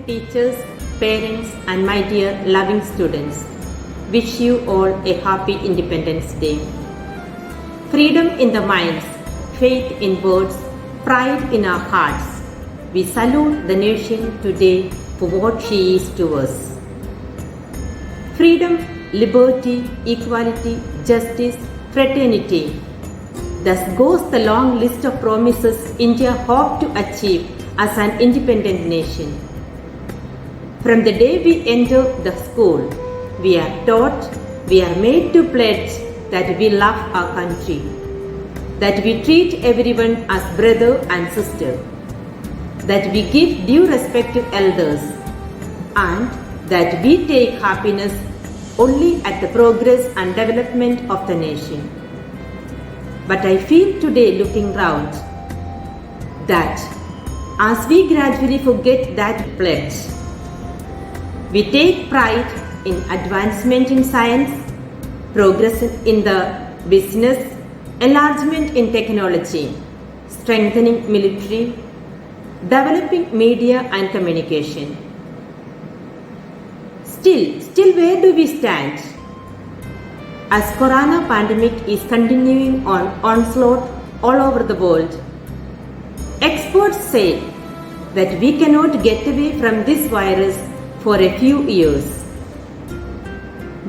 teachers, parents, and my dear loving students. Wish you all a happy Independence Day. Freedom in the minds, faith in words, pride in our hearts. We salute the nation today for what she is to us. Freedom, liberty, equality, justice, fraternity. Thus goes the long list of promises India hoped to achieve as an independent nation. From the day we enter the school, we are taught, we are made to pledge that we love our country, that we treat everyone as brother and sister, that we give due respect to elders, and that we take happiness only at the progress and development of the nation. But I feel today looking round that as we gradually forget that pledge, we take pride in advancement in science, progress in the business, enlargement in technology, strengthening military, developing media and communication. Still where do we stand? As Corona pandemic is continuing on onslaught all over the world, experts say that we cannot get away from this virus for a few years.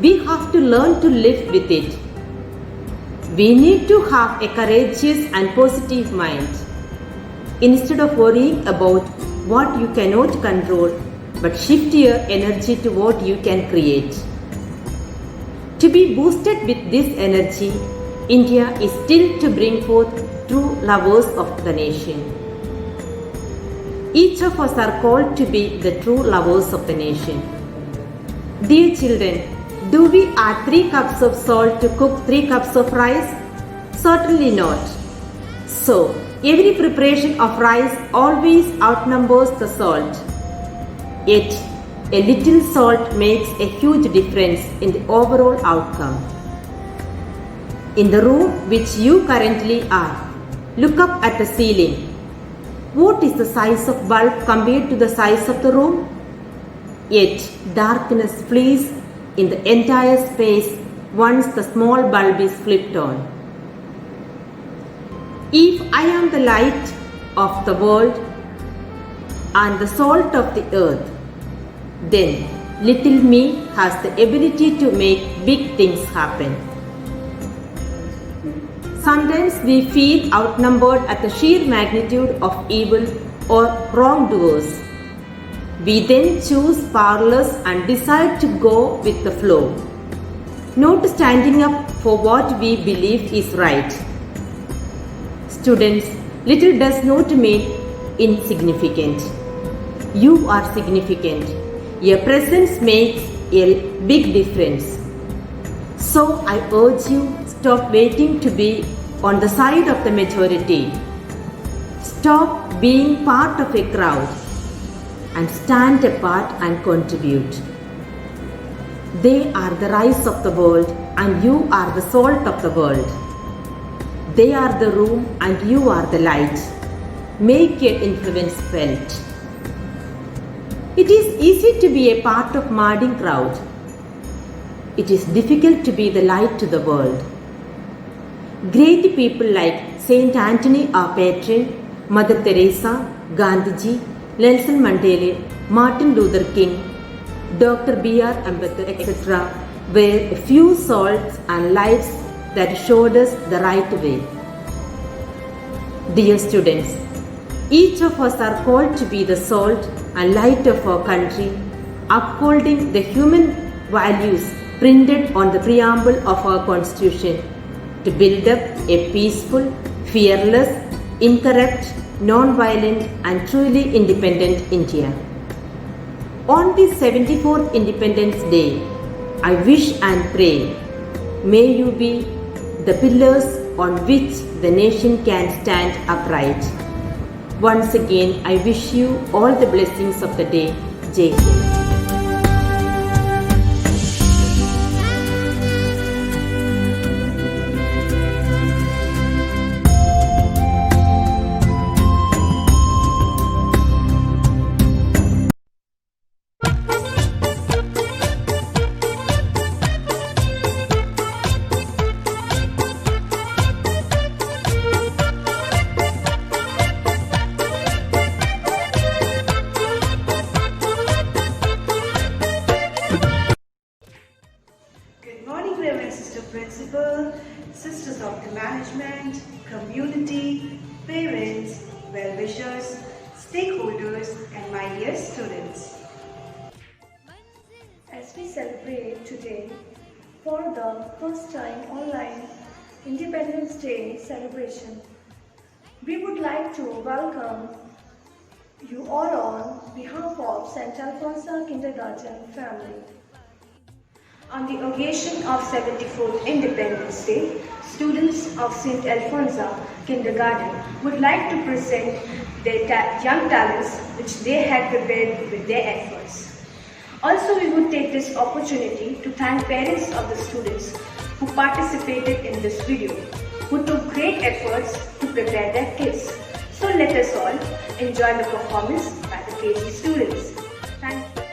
We have to learn to live with it. We need to have a courageous and positive mind. Instead of worrying about what you cannot control, but shift your energy to what you can create. To be boosted with this energy, India is still to bring forth true lovers of the nation. Each of us are called to be the true lovers of the nation. Dear children, do we add 3 cups of salt to cook 3 cups of rice? Certainly not. So, every preparation of rice always outnumbers the salt. Yet, a little salt makes a huge difference in the overall outcome. In the room which you currently are, look up at the ceiling. What is the size of bulb compared to the size of the room? Yet darkness flees in the entire space once the small bulb is flipped on. If I am the light of the world and the salt of the earth, then little me has the ability to make big things happen. Sometimes we feel outnumbered at the sheer magnitude of evil or wrongdoers. We then choose powerless and decide to go with the flow, not standing up for what we believe is right. Students, little does not mean insignificant. You are significant. Your presence makes a big difference. So I urge you, stop waiting to be on the side of the majority. Stop being part of a crowd and stand apart and contribute. They are the rice of the world and you are the salt of the world. They are the room and you are the light. Make your influence felt. It is easy to be a part of madding crowd. It is difficult to be the light to the world. Great people like Saint Anthony our patron, Mother Teresa, Gandhiji, Nelson Mandela, Martin Luther King, Dr. B.R. Ambedkar, etc. were a few salts and lights that showed us the right way. Dear students, each of us are called to be the salt and light of our country, upholding the human values printed on the preamble of our Constitution to build up a peaceful, fearless, incorrupt, non-violent and truly independent India. On this 74th Independence Day, I wish and pray, may you be the pillars on which the nation can stand upright. Once again, I wish you all the blessings of the day. Jai Hind. Good morning, Reverend Sister Principal, Sisters of the Management, community, parents, well-wishers, stakeholders, and my dear students. As we celebrate today for the first time online Independence Day celebration, we would like to welcome you all on behalf of St. Alphonsa Kindergarten family. On the occasion of 74th Independence Day, students of St. Alphonsa Kindergarten would like to present their young talents which they had prepared with their efforts. Also, we would take this opportunity to thank parents of the students who participated in this video, who took great efforts to prepare their kids. So let us all enjoy the performance by the KG students. Thank you.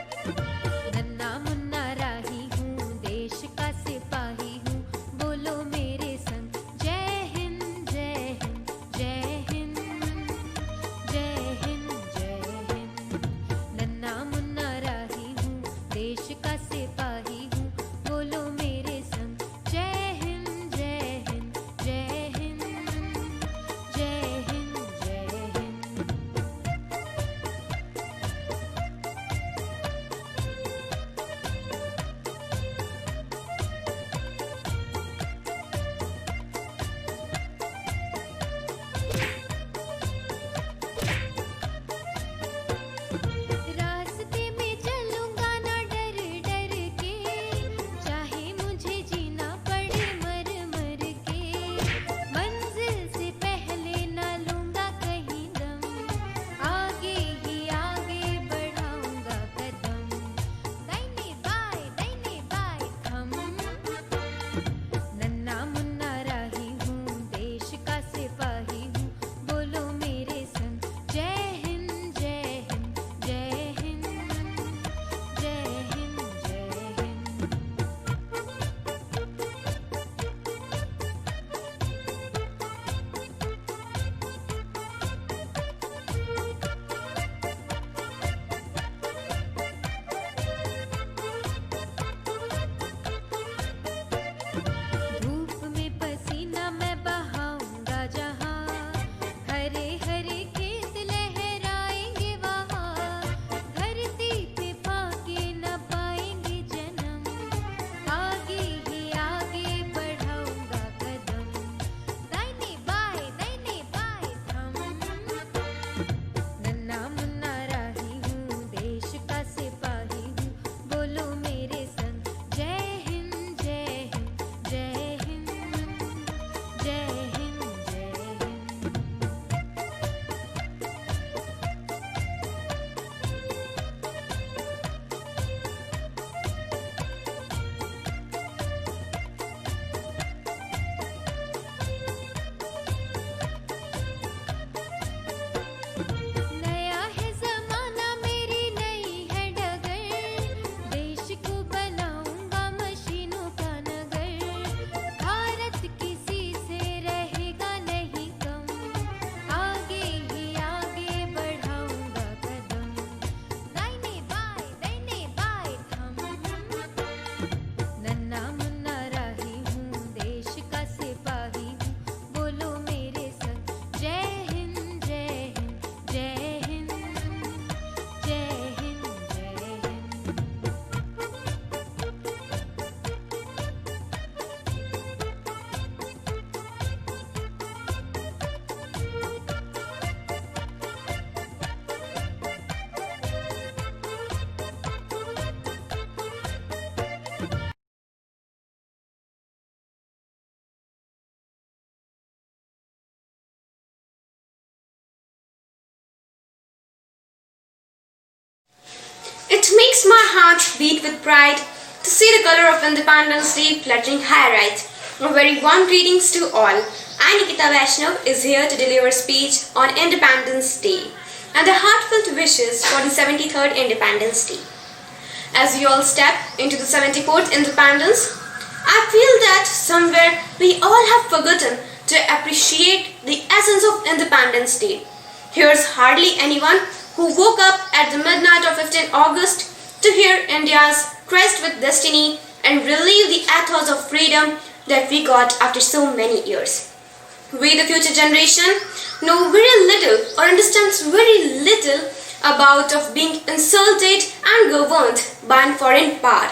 It makes my heart beat with pride to see the color of Independence Day fluttering high right. A very warm greetings to all. I, Nikita Vaishnav, is here to deliver a speech on Independence Day and the heartfelt wishes for the 73rd Independence Day. As we all step into the 74th Independence, I feel that somewhere we all have forgotten to appreciate the essence of Independence Day. Here's hardly anyone who woke up at the midnight of 15 August to hear India's crest with destiny and relive the ethos of freedom that we got after so many years. We, the future generation, know very little or understands very little about of being insulted and governed by a foreign power.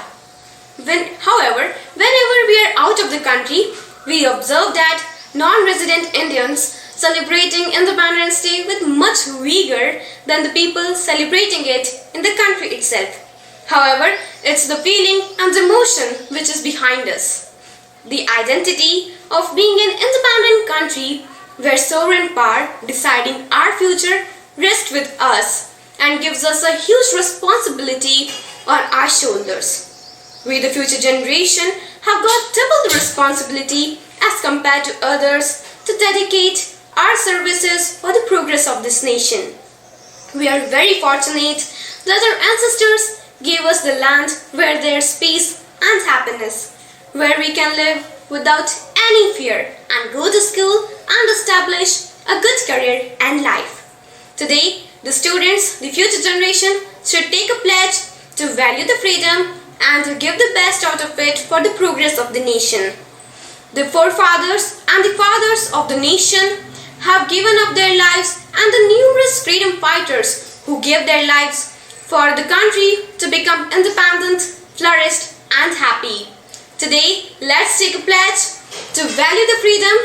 However, whenever we are out of the country, we observe that non-resident Indians celebrating Independence Day with much vigor than the people celebrating it in the country itself. However, it's the feeling and the emotion which is behind us. The identity of being an independent country where sovereign power deciding our future rests with us and gives us a huge responsibility on our shoulders. We, the future generation, have got double the responsibility as compared to others to dedicate our services for the progress of this nation. We are very fortunate that our ancestors gave us the land where there's peace and happiness, where we can live without any fear and go to school and establish a good career and life. Today, the students, the future generation, should take a pledge to value the freedom and to give the best out of it for the progress of the nation. The forefathers and the fathers of the nation have given up their lives, and the numerous freedom fighters who gave their lives for the country to become independent, flourished and happy. Today, let's take a pledge to value the freedom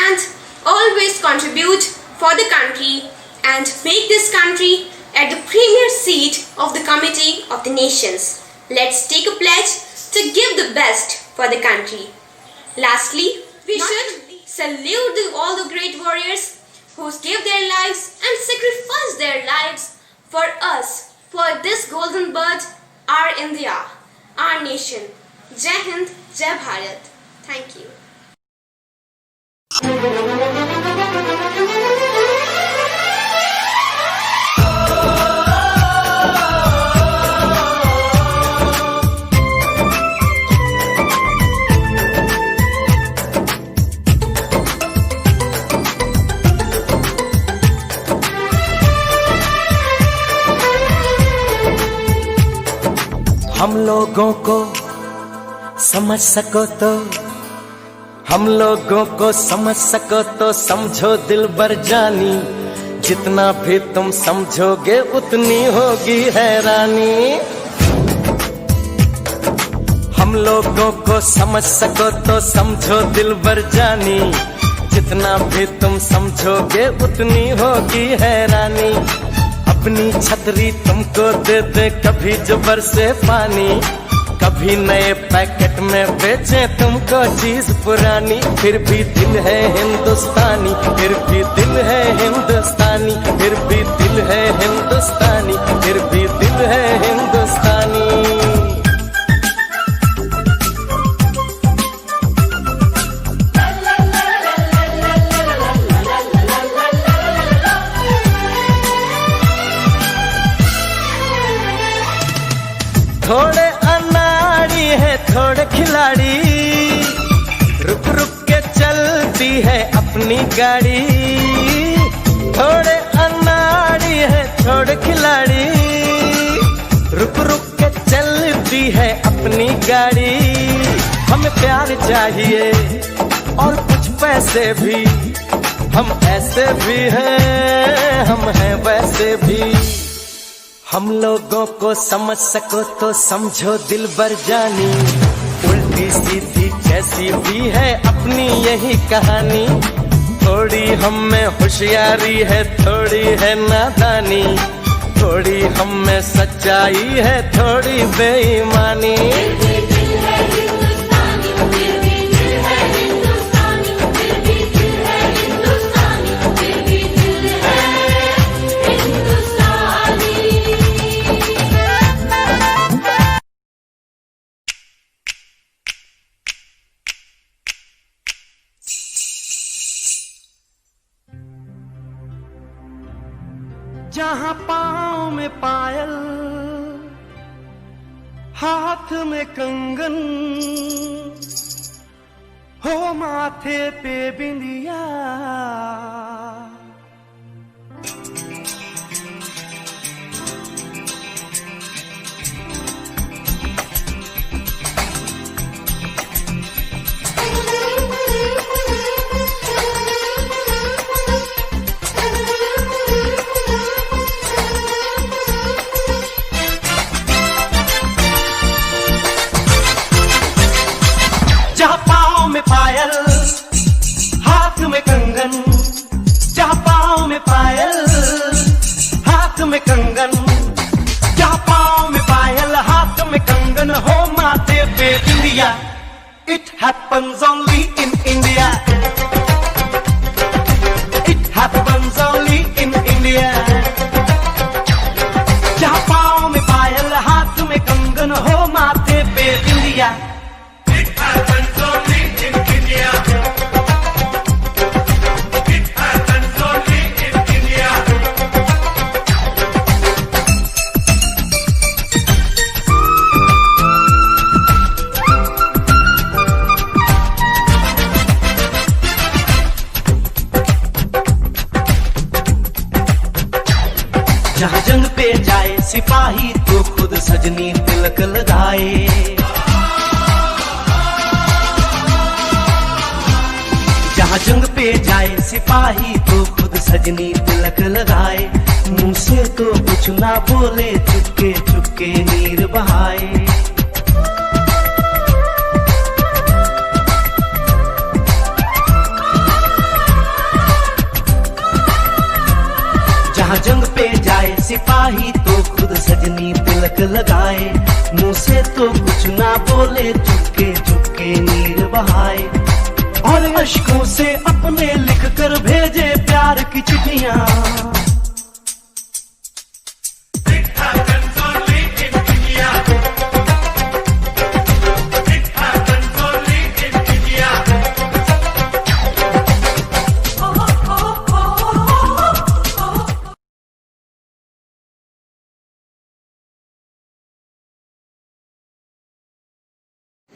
and always contribute for the country and make this country at the premier seat of the Committee of the Nations. Let's take a pledge to give the best for the country. Lastly, we should salute all the great warriors who gave their lives and sacrificed their lives for us, for this golden bird, our India, our nation. Jai Hind, Jai Bharat. Thank you. हम लोगों को समझ सको तो, हम लोगों को समझ सको तो समझो दिलबर जानी, जितना भी तुम समझोगे उतनी होगी हैरानी। हम लोगों को समझ सको तो समझो दिलबर जानी, जितना भी तुम समझोगे उतनी होगी हैरानी। अपनी छतरी तुमको दे दे कभी जो बरसे पानी, कभी नए पैकेट में बेचे तुमको चीज पुरानी, फिर भी दिल है हिंदुस्तानी, फिर भी दिल है हिंदुस्तानी, फिर भी दिल है हिंदुस्तानी, फिर भी दिल है हिंदुस्तानी। थोड़े अनाड़ी है थोड़े खिलाड़ी, रुक रुक के चलती है अपनी गाड़ी। थोड़े अनाड़ी है थोड़े खिलाड़ी, रुक रुक के चलती है अपनी गाड़ी। हमें प्यार चाहिए और कुछ पैसे भी, हम ऐसे भी हैं हम हैं वैसे भी। हम लोगों को समझ सको तो समझो दिलबर जानी, उल्टी सीधी कैसी भी है अपनी यही कहानी। थोड़ी हम में होशियारी है थोड़ी है नादानी, थोड़ी हम में सच्चाई है थोड़ी बेईमानी। जहाँ पाँव में पायल, हाथ में कंगन, हो माथे पे बिंदिया, happens only in India. It happens only in India. जहाँ पाँव में पायल, हाथ में कंगन हो, माथे पे बिंदिया. It happens only in India. It happens only in India. जहाँ जंग पे जाए सिपाही तो खुद सजनी तिलक लगाए. जहाँ जंग पे जाए सिपाही तो खुद सजनी तिलक लगाए. मुंह से तो कुछ ना बोले, चुपके चुपके नीर बहाए. जहाँ जंग पे जाए सिपाही तो खुद सजनी तिलक लगाए. मुंह से तो कुछ ना बोले, चुपके चुपके नीर बहाए. और अश्कों से अपने लिख कर भेजे प्यार की चिट्ठियां.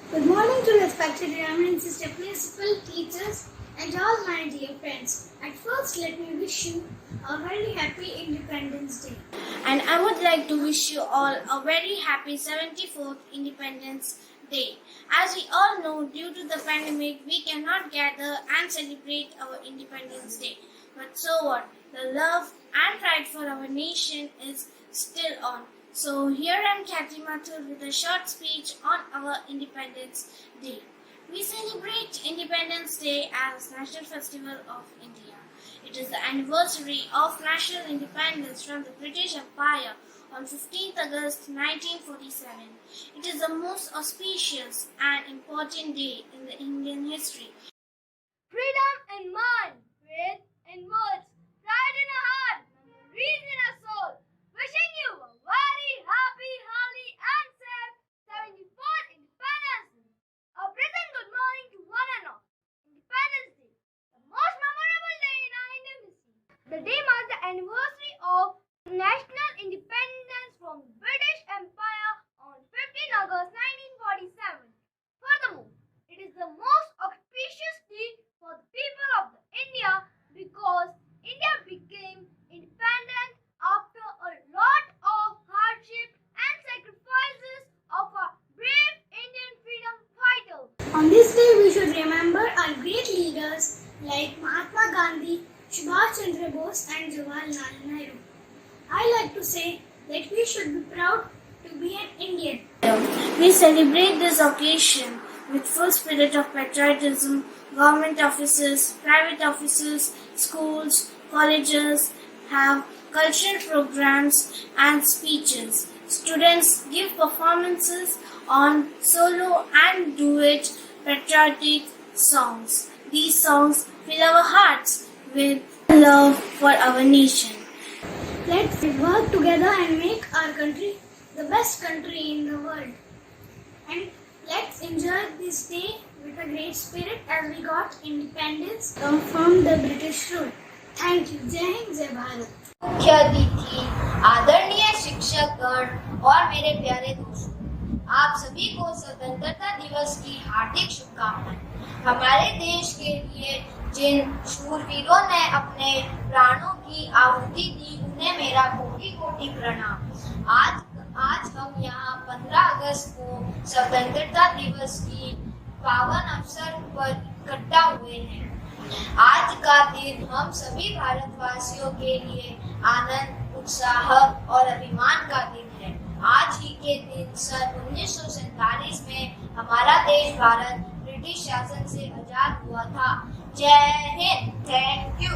Good morning to respected Reverend and Sister Principal, teachers, and all my dear friends. At first, let me wish you a very happy Independence Day. And I would like to wish you all a very happy 74th Independence Day. As we all know, due to the pandemic, we cannot gather and celebrate our Independence Day. But so what? The love and pride for our nation is still on. So here I am, Kathy Mathur, with a short speech on our Independence Day. We celebrate Independence Day as National Festival of India. It is the anniversary of national independence from the British Empire on 15th August 1947. It is the most auspicious and important day in the Indian history. Freedom in mind, faith in words, pride in our heart, memories in our soul. Wishing you a very happy, healthy and safe 74th Independence Day. A present good morning to one and all. Independence Day, the most memorable day in our Indian history. The day marks the anniversary of national independence from the British Empire on 15 August 1947. Furthermore, it is the most auspicious day for the people of India because India became independent after a lot of hardship and sacrifices of our brave Indian freedom fighters. On this day, we should remember our great leaders like Mahatma Gandhi, Subhash Chandra Bose, and Jawaharlal Nehru. I like to say that we should be proud to be an Indian. We celebrate this occasion with full spirit of patriotism. Government offices, private offices, schools, colleges have cultural programs and speeches. Students give performances on solo and duet patriotic songs. These songs fill our hearts with love for our nation. Let's work together and make our country the best country in the world. And let's enjoy this day with a great spirit as we got independence from the British rule. Thank you. Jai Hind, Jai Bharat. मुख्य अतिथि, आदरणीय शिक्षकगण और मेरे प्यारे दोस्तों, आप सभी को स्वतंत्रता दिवस की हार्दिक शुभकामनाएं। हमारे देश के लिए जिन शूरवीरों ने अपने प्राणों की आहुति दी, उन्हें मेरा कोटि कोटि प्रणाम। आज हम यहाँ 15 अगस्त को स्वतंत्रता दिवस की पावन अवसर पर इकट्ठा हुए हैं। आज का दिन हम सभी भारतवासियों के लिए आनंद, उत्साह और अभिमान का दिन है। आज ही के दिन सन 1947 में हमारा देश भारत ब्रिटिश शासन से आजाद हुआ था। जय Hind. Thank you.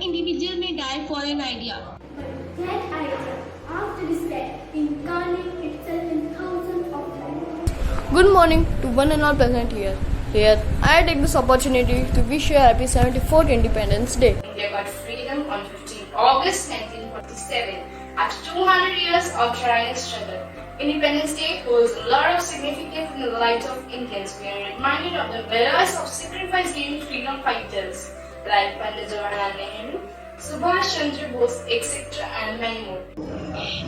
individual may die for an idea. But that idea, after its death, incarnates itself in thousands of lives. Good morning to one and all present here. Here, I take this opportunity to wish you a happy 74th Independence Day. India got freedom on 15 August 1947 after 200 years of trying struggle. Independence Day holds a lot of significance in the lives of Indians. We are reminded of the valors of sacrifice given freedom fighters like Pandit Jawaharlal Nehru, Subhash Chandra Bose, etc. and many more.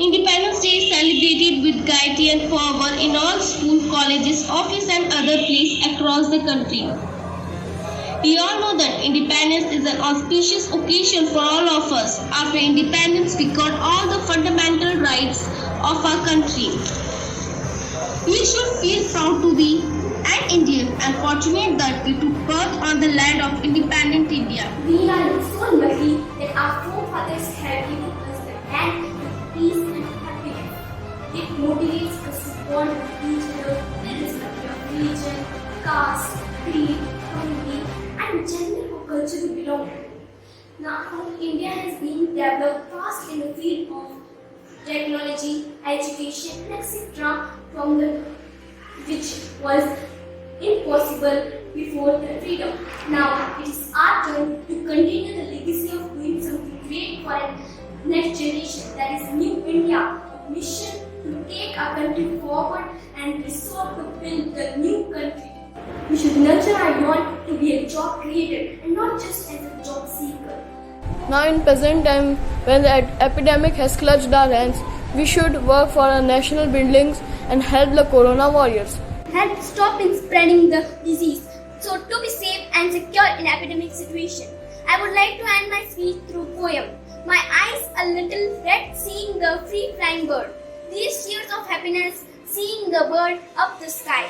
Independence Day is celebrated with gaiety and fervor in all schools, colleges, offices and other places across the country. We all know that independence is an auspicious occasion for all of us. After independence, we got all the fundamental rights of our country. We should feel proud to be an Indian and fortunate that we took birth on the land of independent India. We are so lucky that our forefathers have given us the land with peace and happiness. It motivates us to bond with each other irrespective of religion, caste, creed, community, and gender or culture we belong to. Now, India has been developed fast in the field of technology, education, etc. from the which was impossible before the freedom. Now it is our turn to continue the legacy of doing something great for the next generation. That is New India, a mission to take our country forward and resolve to build the new country. We should nurture our youth to be a job creator and not just as a job seeker. Now in present time, when the epidemic has clutched our hands, we should work for our national buildings and help the corona warriors. Help stop in spreading the disease. So to be safe and secure in epidemic situation, I would like to end my speech through poem. My eyes a little red seeing the free flying bird. These tears of happiness seeing the bird up the sky.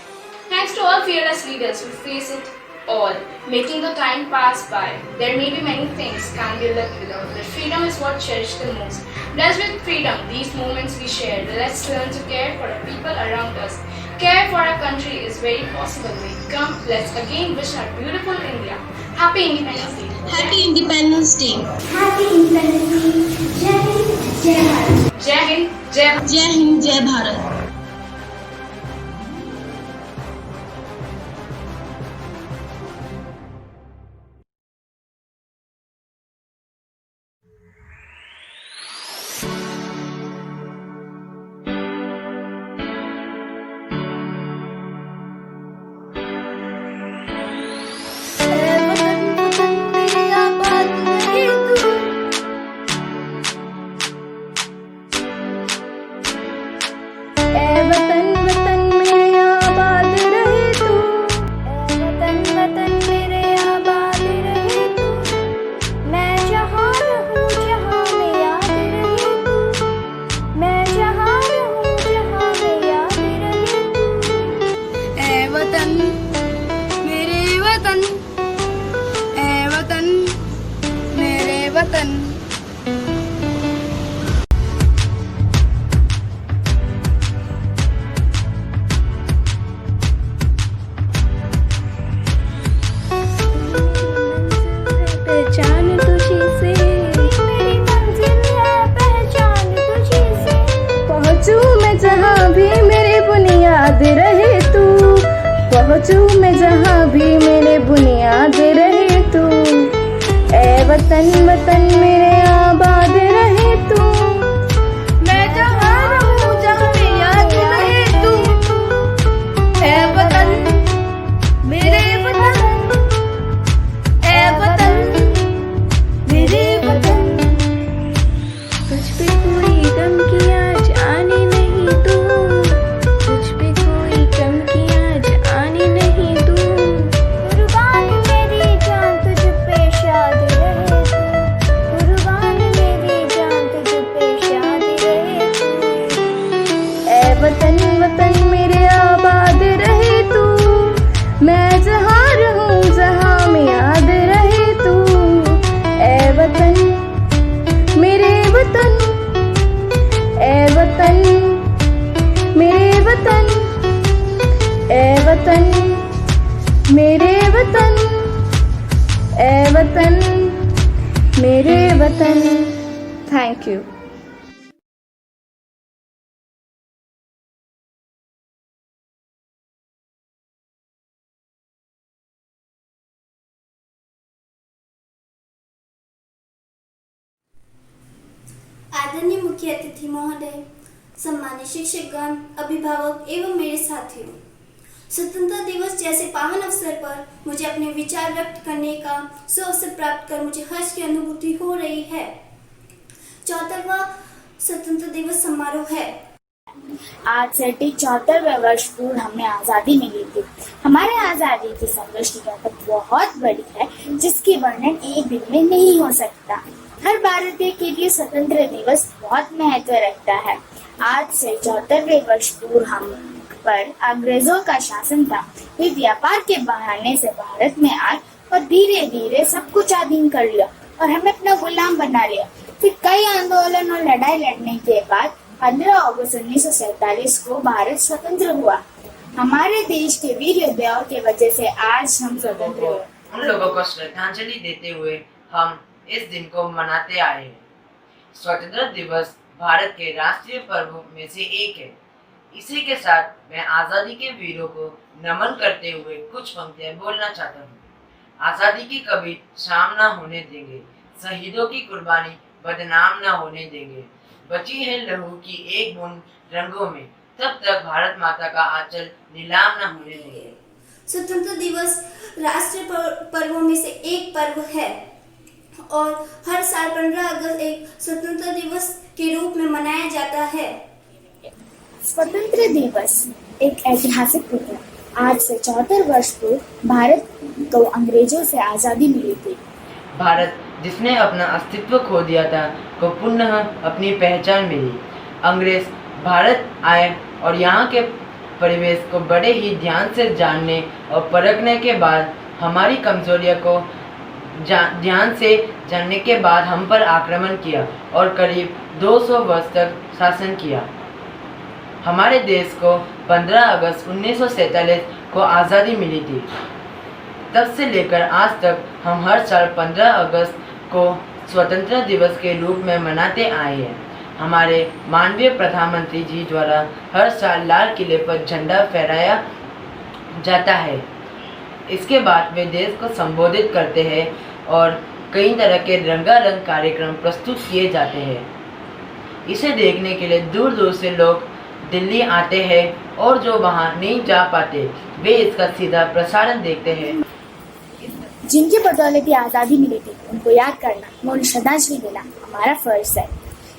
Thanks to all fearless leaders who face it all, making the time pass by. There may be many things can't be lived without, but freedom is what cherished the most. Blessed with freedom, these moments we share. Let's learn to care for the people around us. Care for our country is very possible. Come, let's again wish our beautiful India Happy Independence Day. Happy Independence Day. Happy Independence Day. Jai Hind, Jai Bharat. Jai Hind, Jai Bharat. Jai Hind, Jai Bharat. पहुँचूं मैं जहाँ भी मेरे बुनियाद रहे तू, ए वतन वतन मेरे आबाद रहे तू, मैं जहाँ रहूं जहाँ में याद रहे तू, ए वतन मेरे वतन, ए वतन मेरे वतन। तुझ पे कोई गम की आज आने नहीं दूँ, तुझ पे कोई गम की आज आने नहीं दूँ, कुर्बान मेरी जान तुझ पे शाद रहे तू, कुर्बान मेरी जान तुझ पे शाद रहे तू, ए वतन वतन मेरे आबाद रहे तू, मैं जहाँ रहूँ जहाँ में याद रहे तू, ए वतन मेरे वतन, ए वतन मेरे वतन, ए वतन मेरे वतन, ए वतन मेरे वतन। Thank you. आदरणीय मुख्य अतिथि महोदय, सम्मानित शिक्षकगण, अभिभावक एवं मेरे साथियों, स्वतंत्रता दिवस जैसे पावन अवसर पर मुझे अपने विचार व्यक्त करने का सुअवसर प्राप्त कर मुझे हर्ष की अनुभूति हो रही है। 74वां स्वतंत्रता दिवस समारोह है। आज से ठीक 74वें वर्ष पूर्व हमें आज़ादी मिली थी। हमारे आज़ादी की संघर्ष की ताकत बहुत बड़ी है, जिसकी वर्णन एक दिन में नहीं हो सकता। हर भारतीय के लिए स्वतंत्रता दिवस बहुत महत्व रखता है। आज से 74वें वर्ष पूर्व हम पर अंग्रेजों का शासन था। वे व्यापार के बहाने से भारत में आए और धीरे धीरे सब कुछ अधीन कर लिया और हमें अपना गुलाम बना लिया। फिर कई आंदोलन और लड़ाई लड़ने के बाद 15 अगस्त 1947 को भारत स्वतंत्र हुआ। हमारे देश के वीर योद्धाओं की वजह से आज हम स्वतंत्र हुए। उन लोगों को श्रद्धांजलि देते हुए हम इस दिन को मनाते आए हैं। स्वतंत्रता दिवस भारत के राष्ट्रीय पर्वों में से एक है। इसी के साथ मैं आज़ादी के वीरों को नमन करते हुए कुछ पंक्तियां बोलना चाहता हूँ। आज़ादी की कभी शाम ना होने देंगे, शहीदों की कुर्बानी बदनाम ना होने देंगे। बची है लहू की एक बूंद रंगों में, तब तक भारत माता का आंचल नीलाम ना होने देंगे। स्वतंत्रता दिवस राष्ट्रीय पर्वों में से एक पर्व है और हर साल 15 अगस्त एक स्वतंत्रता दिवस के रूप में मनाया जाता है। स्वतंत्रता दिवस एक ऐतिहासिक दिन है। आज से 74 वर्ष पूर्व भारत को अंग्रेजों से आज़ादी मिली थी। भारत जिसने अपना अस्तित्व खो दिया था को पुनः अपनी पहचान मिली। अंग्रेज भारत आए और यहाँ के परिवेश को बड़े ही ध्यान से जानने और परखने के बाद हमारी कमजोरियों को ध्यान से जानने के बाद हम पर आक्रमण किया और करीब 200 वर्ष तक शासन किया। हमारे देश को 15 अगस्त 1947 को आज़ादी मिली थी। तब से लेकर आज तक हम हर साल 15 अगस्त को स्वतंत्रता दिवस के रूप में मनाते आए हैं। हमारे माननीय प्रधानमंत्री जी द्वारा हर साल लाल किले पर झंडा फहराया जाता है। इसके बाद वे देश को संबोधित करते हैं और कई तरह के रंगारंग कार्यक्रम प्रस्तुत किए जाते हैं। इसे देखने के लिए दूर दूर से लोग दिल्ली आते हैं और जो वहां नहीं जा पाते वे इसका सीधा प्रसारण देखते हैं। जिनके बदौलत आज़ादी मिली थी उनको याद करना, उन्हें श्रद्धांजलि देना हमारा फर्ज है।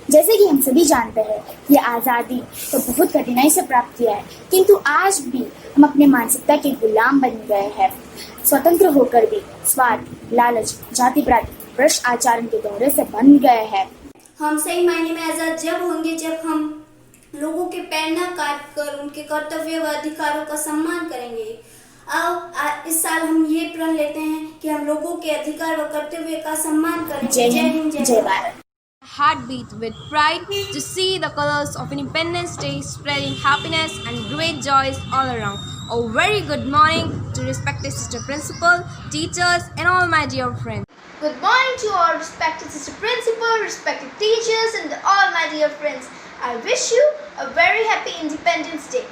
जैसे कि हम सभी जानते हैं, ये आज़ादी तो बहुत कठिनाई से प्राप्त किया है, किंतु आज भी हम अपने मानसिकता के गुलाम बन गए हैं। स्वतंत्र होकर भी स्वार्थ, लालच, जाति पाति, भ्रष्ट आचरण के दौरे से बन गए हैं। हम सही मायने में आजाद जब होंगे जब हम लोगों के पैर न काट कर उनके कर्तव्य व अधिकारों का सम्मान करेंगे। अब इस साल हम ये प्रण लेते हैं कि हम लोगों के अधिकार व कर्तव्य का सम्मान करेंगे। जय हिंद, जय Bharat. Heartbeat with pride to see the colors of Independence Day spreading happiness and great joys all around. A very good morning to respected Sister Principal, teachers and all my dear friends. Good morning to all respected Sister Principal, respected teachers and all my dear friends. I wish you a very happy Independence Day.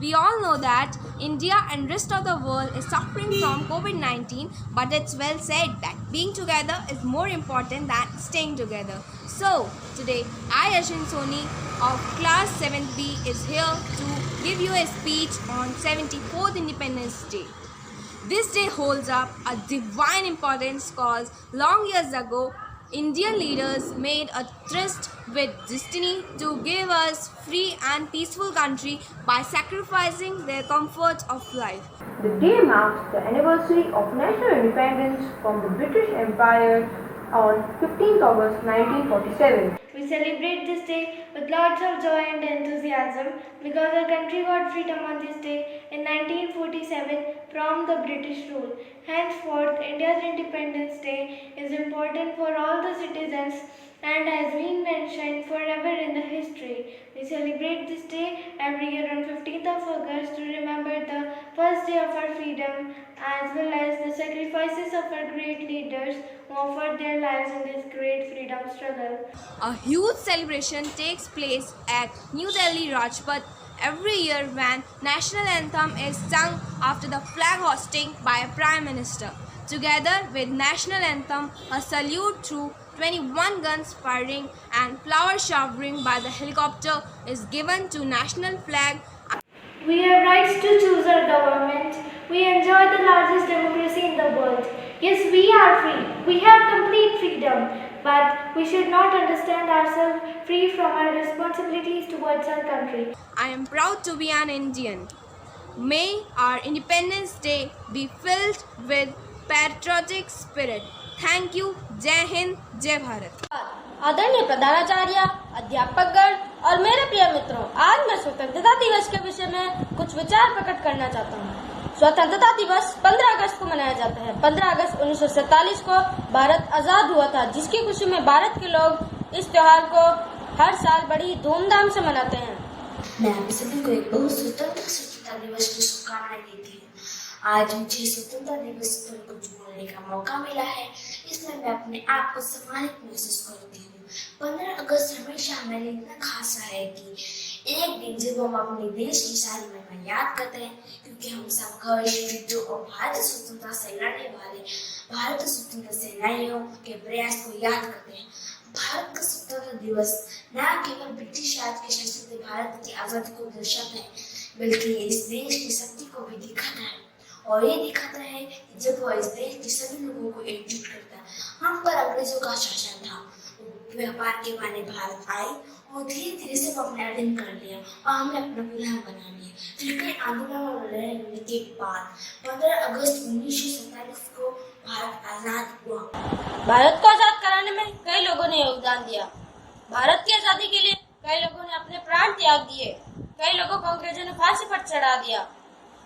We all know that India and rest of the world is suffering from COVID-19, but it's well said that being together is more important than staying together. So, today I, Ashwin Soni of class 7B is here to give you a speech on 74th Independence Day. This day holds up a divine importance cause long years ago, Indian leaders made a tryst with destiny to give us free and peaceful country by sacrificing their comfort of life. The day marks the anniversary of national independence from the British Empire on 15th August 1947. We celebrate this day with lots of joy and enthusiasm because our country got freedom on this day in 1947 from the British rule. Henceforth, India's Independence Day is important for all the citizens and has been mentioned forever in the history. We celebrate this day every year on 15th of August to remember the first day of our freedom as well as the sacrifices of our great leaders who offered their lives in this great freedom struggle. A huge celebration takes place at New Delhi Rajpath every year when national anthem is sung after the flag hosting by a Prime Minister. Together with national anthem, a salute through 21 guns firing and flower showering by the helicopter is given to national flag. We have rights to choose our government. We enjoy the largest democracy in the world. Yes, we are free. We have complete freedom. But we should not understand ourselves free from our responsibilities towards our country. I am proud to be an Indian. May our Independence Day be filled with patriotic spirit. Thank you. जय हिंद, जय भारत। आदरणीय प्रधानाचार्य, अध्यापकगण और मेरे प्रिय मित्रों, आज मैं स्वतंत्रता दिवस के विषय में कुछ विचार प्रकट करना चाहता हूँ। स्वतंत्रता दिवस 15 अगस्त को मनाया जाता है। 15 अगस्त 1947 को भारत आजाद हुआ था, जिसकी खुशी में भारत के लोग इस त्योहार को हर साल बड़ी धूमधाम से मनाते हैं। मैं आप सभी को एक बहुत स्वतंत्रता दिवस की शुभकामनाएं देती हूँ। आज मुझे स्वतंत्रता दिवस पर कुछ बोलने का मौका मिला है, इसमें मैं अपने आप को सम्मानित महसूस करती हूँ। 15 अगस्त हमेशा हमारे लिए इतना खास रहा है कि एक दिन जब हम अपने देश की सारी महिमा याद करते हैं, क्योंकि हम संघर्ष, विद्रोह और भारतीय स्वतंत्रता से लड़ने वाले भारतीय स्वतंत्रता सेनानियों के प्रयास को याद करते हैं। भारत का स्वतंत्रता दिवस न केवल ब्रिटिश राज के शासन से भारत की आजादी को दर्शाता है, बल्कि इस देश की शक्ति को भी दिखाता है। और ये दिखाता है कि जब वह इस देश के सभी लोगों को एकजुट करता है। हम पर अंग्रेजों का शासन था, व्यापार के बहाने भारत आए और धीरे धीरे सब अपने अधीन कर लिया और हमें अपना गुलाम बना लिया। फिर कई आंदोलन और लड़ाई होने के बाद 15 अगस्त 1947 को भारत आजाद हुआ। भारत को आजाद कराने में कई लोगों ने योगदान दिया। भारत की आजादी के लिए कई लोगों ने अपने प्राण त्याग दिए। कई लोगों को अंग्रेजों ने फांसी पर चढ़ा दिया।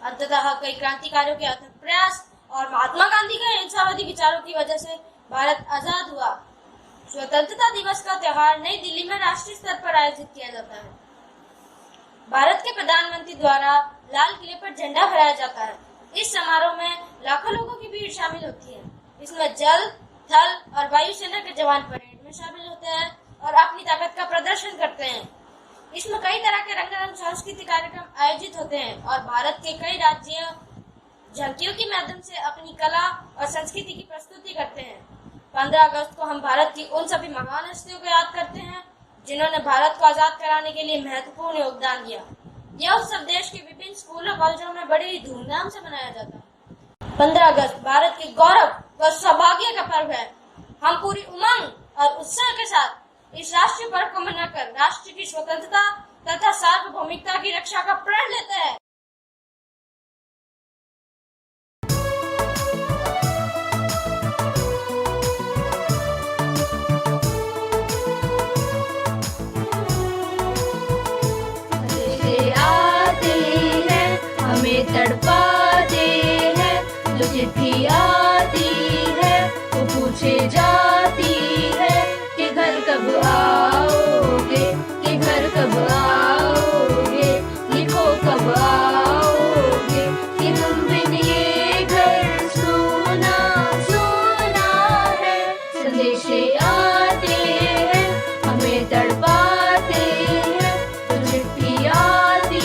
अंततः कई क्रांतिकारियों के अथक प्रयास और महात्मा गांधी के अहिंसावादी विचारों की वजह से भारत आजाद हुआ। स्वतंत्रता दिवस का त्योहार नई दिल्ली में राष्ट्रीय स्तर पर आयोजित किया जाता है। भारत के प्रधानमंत्री द्वारा लाल किले पर झंडा फहराया जाता है। इस समारोह में लाखों लोगों की भीड़ शामिल होती है। इसमें जल, थल और वायुसेना के जवान परेड में शामिल होते हैं और अपनी ताकत का प्रदर्शन करते हैं। इसमें कई तरह के रंगारंग सांस्कृतिक कार्यक्रम आयोजित होते हैं और भारत के कई राज्य झांकियों के माध्यम से अपनी कला और संस्कृति की प्रस्तुति करते हैं। 15 अगस्त को हम भारत की उन सभी महान हस्तियों को याद करते हैं जिन्होंने भारत को आजाद कराने के लिए महत्वपूर्ण योगदान दिया। यह उत्सव देश के विभिन्न स्कूलों कॉलेजों में बड़ी ही धूमधाम से मनाया जाता है। 15 अगस्त भारत के गौरव व सौभाग्य का पर्व है। हम पूरी उमंग और उत्साह के साथ इस राष्ट्रीय पर्व को मनाकर राष्ट्र की स्वतंत्रता तथा सार्वभौमिकता की रक्षा का प्रण लेते हैं। आते हैं हमें तड़पाते हैं, जो चिट्ठी आती है वो पूछे जाती है कि घर कब आओगे, कि घर कब आओगे, लिखो कब आओगे, कि तुम बिन ये घर सोना सोना है। संदेश आते हैं हमें तड़पाते हैं, तो चिट्ठी आती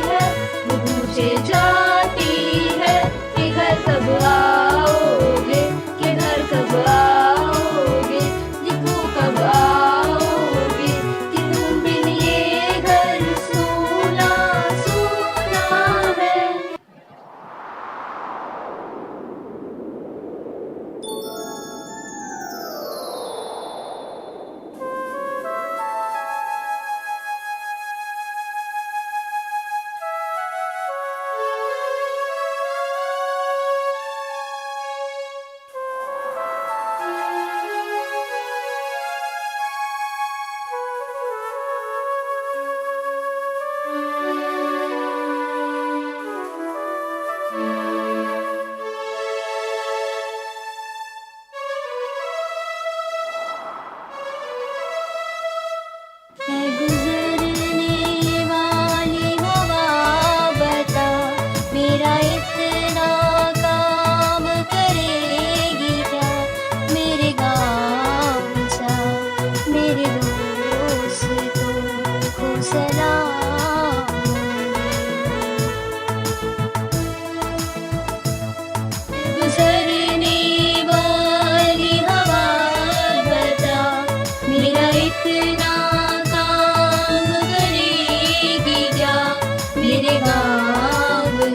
है वो पूछे जाती है कि घर कब आओगे, कि घर कब आओगे।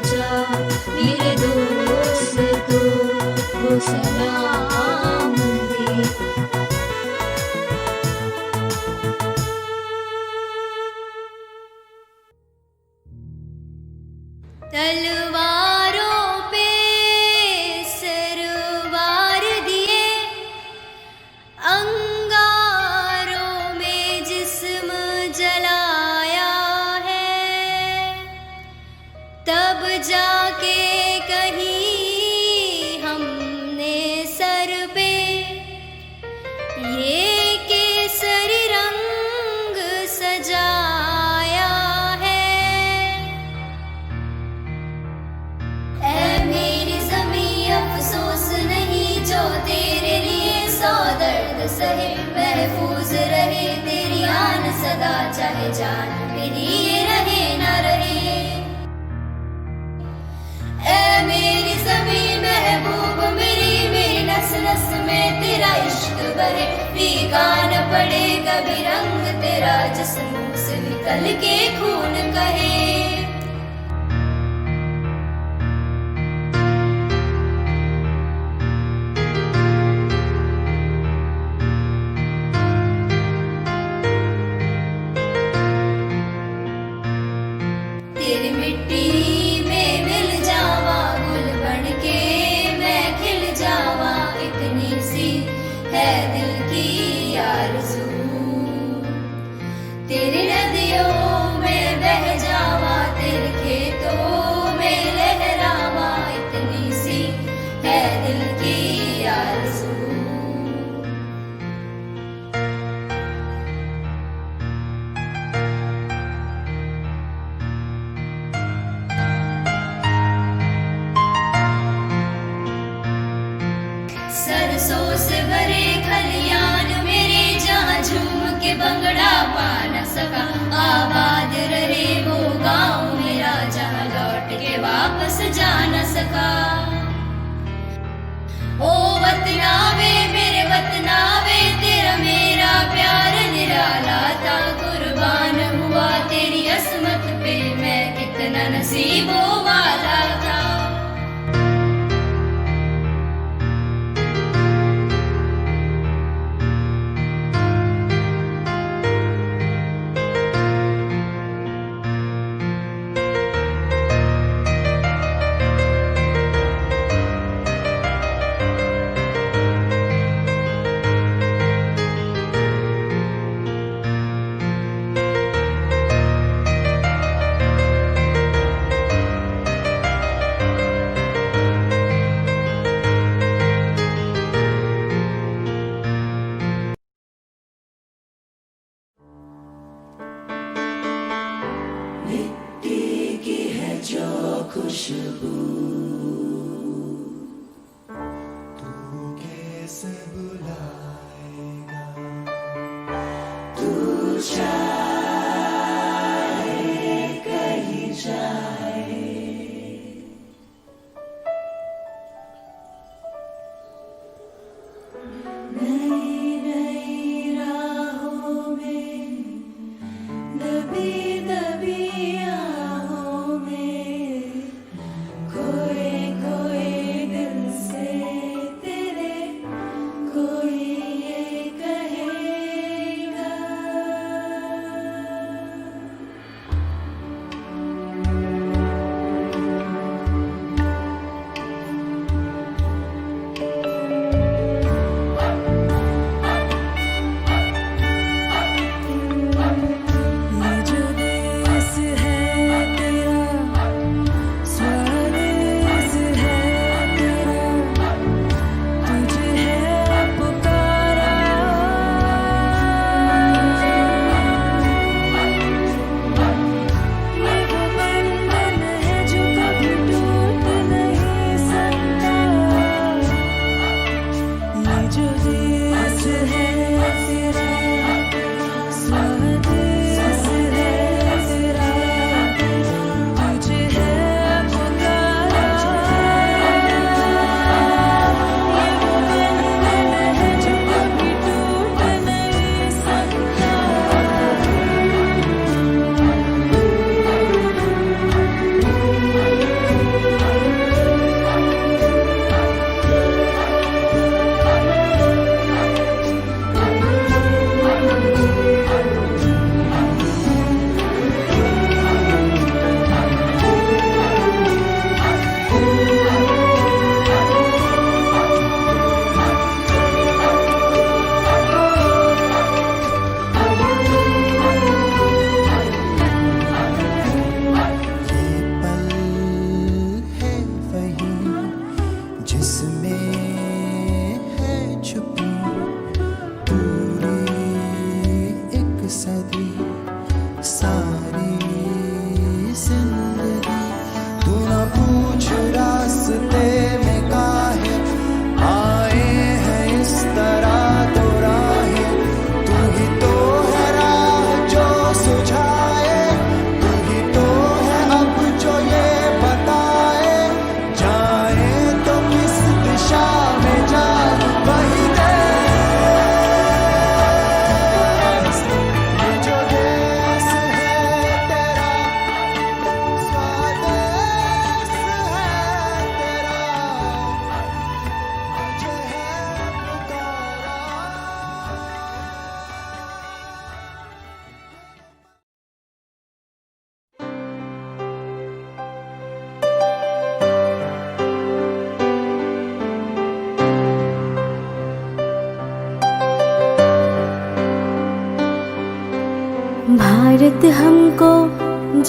जा मेरे दोस्त तो वो सलाम दे। तलवारों पे सरवार दिए, अंगारों में जिस्म जलाया है, तब जाके कहीं हमने सर पे ये केसरी रंग सजाया है। ऐ मेरी ज़मीं अफसोस नहीं जो तेरे लिए सौ दर्द सहे, महफूज रहे तेरी आन सदा चाहे जान मेरी ये रहे न रहे। ऐ मेरी ज़मीं महबूब मेरी, मेरी नस नस में तेरा इश्क बहे, फीका न पड़े कभी रंग तेरा जिस्म से निकल के खून कहे। तेरी मिट्टी में मिल जावा, गुल बन के मैं खिल जावा, इतनी सी है दिल की आरज़ू। तेरी नदियों में बह जावा, तेरे खेतों में लहरावा, इतनी सी है दिल की आरज़ू। सरसों से भरे खलियान मेरे, जहाँ झूम के बंगड़ा पा न सका, आबाद रहे वो गाँव मेरा जहाँ लौट के वापस जा न सका। ओ वतनावे मेरे वतनावे, तेरा मेरा प्यार निराला था, कुर्बान हुआ तेरी असमत पे मैं कितना नसीबों वाला था। खुशबू तू कैसे बुलाएगा, तू चाहे कहीं जाए, नई नई राहों में दबी दबी आहों में खोया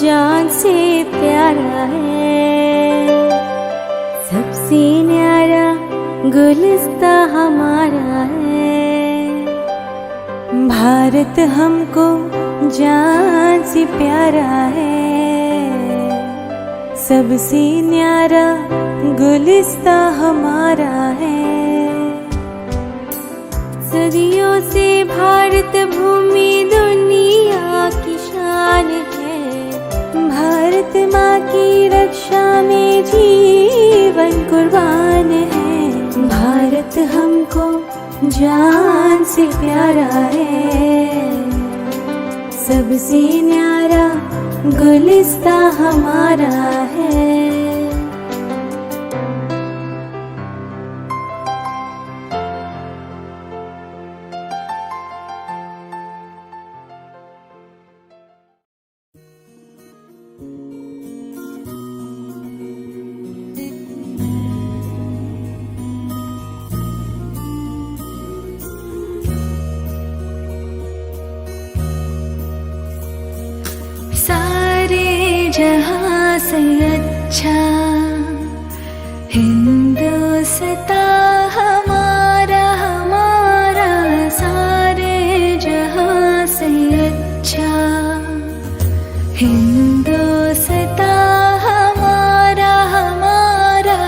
जान से प्यारा है। सबसे न्यारा गुलिस्ता हमारा है। भारत हमको जान से प्यारा है। सबसे न्यारा गुलिस्ता हमारा है। सदियों से भारत भूमि दुनिया की शान है। भारत माँ की रक्षा में जीवन कुर्बान है। भारत हमको जान से प्यारा है। सबसे न्यारा गुलिस्ता हमारा है। जहाँ से अच्छा हिंदुस्तान हमारा हमारा। सारे जहाँ से अच्छा हिंदुस्तान हमारा हमारा।